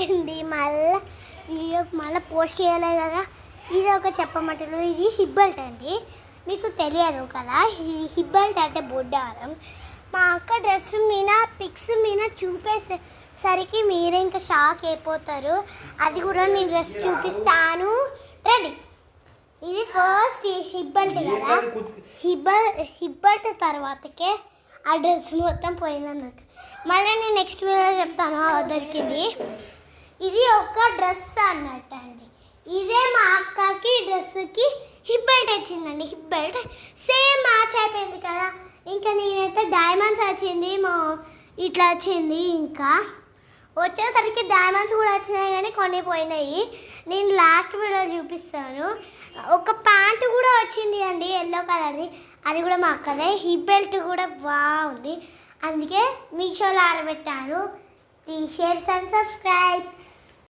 అయిపోయింది, మళ్ళీ వీడియో మళ్ళీ పోస్ట్ చేయలేదు కదా. ఇది ఒక చెప్పమంటారు, ఇది హిప్ బెల్ట్ అండి, మీకు తెలియదు కదా. ఇది హిప్ బెల్ట్ అంటే బొడ్డారం. మా అక్క డ్రెస్ మీద పిక్స్ మీద చూపేసరికి మీరే ఇంకా షాక్ అయిపోతారు. అది కూడా నేను డ్రెస్ చూపిస్తాను, రెడీ. ఇది ఫస్ట్ హిప్ బెల్ట్ కదా, హిప్ బెల్ట్ తర్వాతకే ఆ డ్రెస్ మొత్తం పోయిందన్నట్టు. మళ్ళీ నేను నెక్స్ట్ వీడియో చెప్తాను దొరికింది. ఇది ఒక డ్రెస్ అన్నట్టు అండి. ఇదే మా అక్కకి డ్రెస్కి హిప్ బెల్ట్ వచ్చిందండి. హిప్ బెల్ట్ సేమ్ మ్యాచ్ అయిపోయింది కదా. ఇంకా నేనైతే డైమండ్స్ వచ్చింది, ఇట్లా వచ్చింది. ఇంకా వచ్చేసరికి డైమండ్స్ కూడా వచ్చినాయి కానీ కొన్ని పోయినాయి. నేను లాస్ట్ వీడియో చూపిస్తాను. ఒక ప్యాంటు కూడా వచ్చింది అండి, ఎల్లో కలర్ది, అది కూడా మా అక్కదే. హిప్ బెల్ట్ కూడా బాగుంది, అందుకే మీషోలో ఆరబెట్టాను. Please share and subscribes.